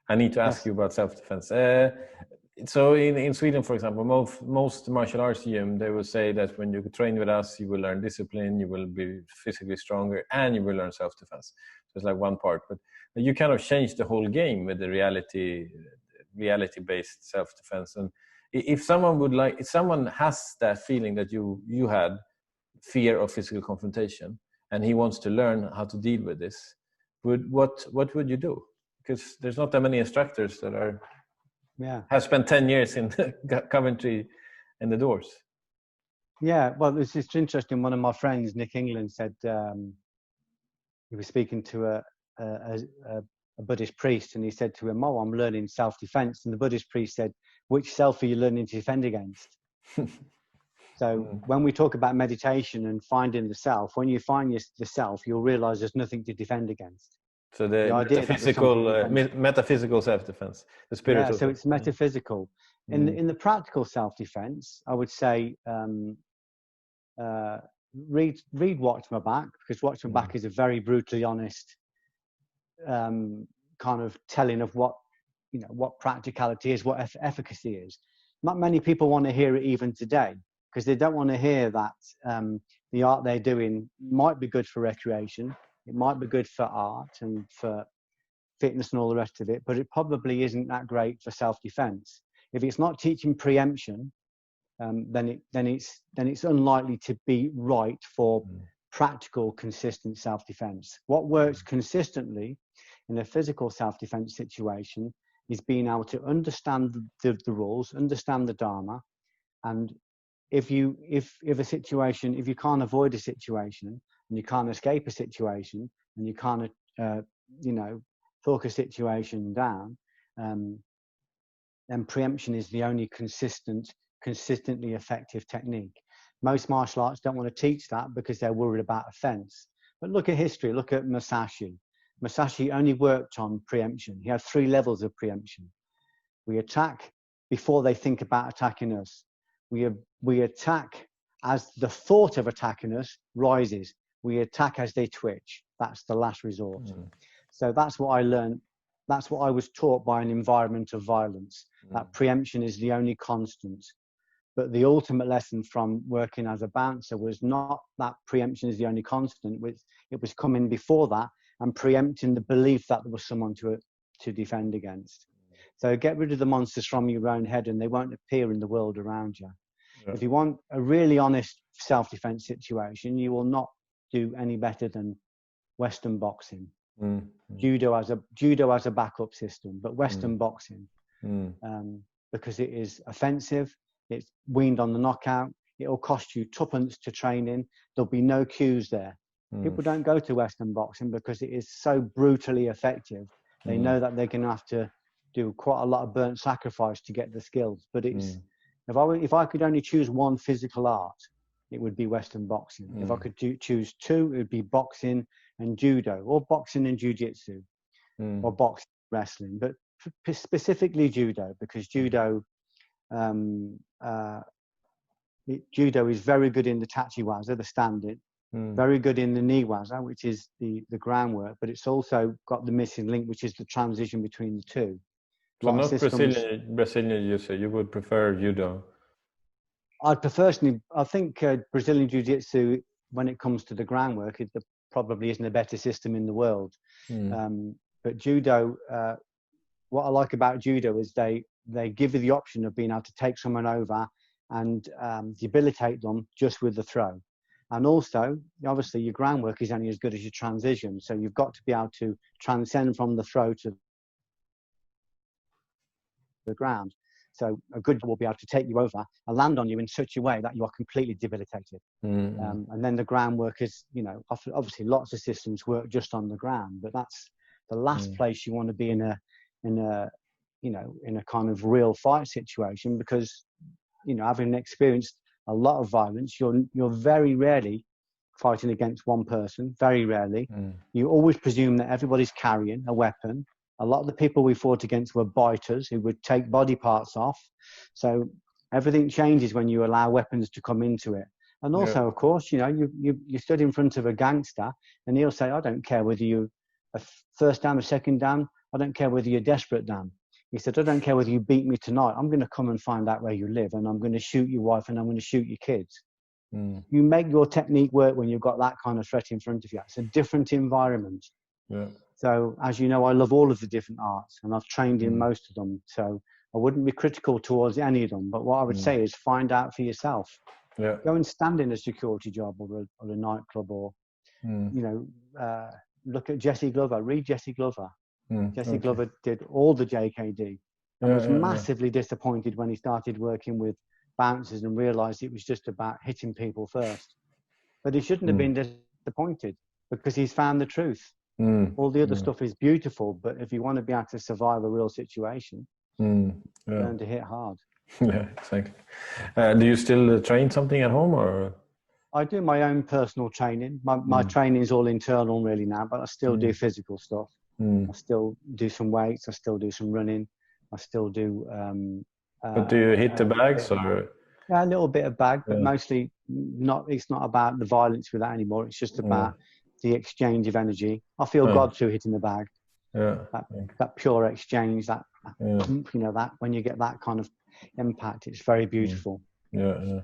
I need to ask Yes. you about self-defense. So in Sweden, for example, most martial arts gym, they will say that when you train with us, you will learn discipline, you will be physically stronger, and you will learn self-defense. So it's like one part, but you kind of change the whole game with the reality-based self-defense. And if someone has that feeling that you had, fear of physical confrontation, and he wants to learn how to deal with this, what would you do? Because there's not that many instructors that have spent 10 years in Coventry in the doors. Yeah, well, it's just interesting. One of my friends, Nick England, said he was speaking to a Buddhist priest, and he said to him, "Oh, I'm learning self-defense." And the Buddhist priest said, "Which self are you learning to defend against?" So when we talk about meditation and finding the self, when you find the self, you'll realize there's nothing to defend against. So the metaphysical self-defense, the spiritual. Yeah, so it's metaphysical. In the practical self-defense, I would say read Watch My Back, because Watch My Back is a very brutally honest kind of telling of what practicality is, what efficacy is. Not many people want to hear it even today, because they don't want to hear that the art they're doing might be good for recreation, it might be good for art and for fitness and all the rest of it, but it probably isn't that great for self-defense. If it's not teaching preemption, then it's unlikely to be right for practical, consistent self-defense. What works consistently in a physical self-defense situation is being able to understand the rules, understand the Dharma, and if you can't avoid a situation and you can't escape a situation and you can't talk a situation down, then preemption is the only consistently effective technique. Most martial arts don't want to teach that because they're worried about offense. But look at history, look at Musashi. Musashi only worked on preemption. He had 3 levels of preemption. We attack before they think about attacking us. We attack as the thought of attacking us rises. We attack as they twitch. That's the last resort. So that's what I learned. That's what I was taught by an environment of violence, that preemption is the only constant. But the ultimate lesson from working as a bouncer was not that preemption is the only constant. It was coming before that and preempting the belief that there was someone to defend against. So get rid of the monsters from your own head and they won't appear in the world around you. Yeah. If you want a really honest self-defense situation, you will not do any better than Western boxing. Judo as a backup system, but Western boxing, because it is offensive, it's weaned on the knockout, it'll cost you tuppence to train in, there'll be no cues there. People don't go to Western boxing because it is so brutally effective. They know that they're going to have to do quite a lot of burnt sacrifice to get the skills, but it's if I could only choose one physical art, it would be Western boxing. If I could choose 2, it would be boxing and judo, or boxing and jiu-jitsu, or boxing and wrestling, but specifically judo, because judo is very good in the tachiwaza, the standing, very good in the niwaza, which is the groundwork, but it's also got the missing link, which is the transition between the two. So not Brazilian jiu-jitsu, you would prefer judo? I think Brazilian jiu-jitsu, when it comes to the groundwork, it probably isn't a better system in the world. But judo, what I like about judo is they give you the option of being able to take someone over and debilitate them just with the throw. And also, obviously, your groundwork is only as good as your transition. So you've got to be able to transcend from the throw to the ground. So a good will be able to take you over and land on you in such a way that you are completely debilitated. And then the groundwork is, obviously lots of systems work just on the ground, but that's the last place you want to be in a kind of real fight situation, because, having experienced a lot of violence, you're very rarely fighting against one person, very rarely. You always presume that everybody's carrying a weapon. A lot of the people we fought against were biters who would take body parts off. So everything changes when you allow weapons to come into it. And also, of course, you stood in front of a gangster and he'll say, I don't care whether you a first dan, a second dan, I don't care whether you're desperate, Dan. He said, I don't care whether you beat me tonight. I'm going to come and find out where you live, and I'm going to shoot your wife, and I'm going to shoot your kids. You make your technique work when you've got that kind of threat in front of you. It's a different environment. Yeah. So, as you know, I love all of the different arts, and I've trained in most of them. So I wouldn't be critical towards any of them. But what I would say is find out for yourself. Yeah. Go and stand in a security job or a nightclub, or, look at Jesse Glover. Read Jesse Glover. Jesse Glover did all the JKD and was massively disappointed when he started working with bouncers and realized it was just about hitting people first. But he shouldn't have been disappointed, because he's found the truth. All the other stuff is beautiful, but if you want to be able to survive a real situation, learn to hit hard. Yeah, exactly. Do you still train something at home, or? I do my own personal training. My training is all internal really now, but I still do physical stuff. I still do some weights. I still do some running. I still do. But do you hit the bags, or? Yeah, a little bit of bag, but mostly not. It's not about the violence with that anymore. It's just about the exchange of energy. I feel God through hitting the bag. Yeah. That pure exchange. That that when you get that kind of impact, it's very beautiful. Yeah.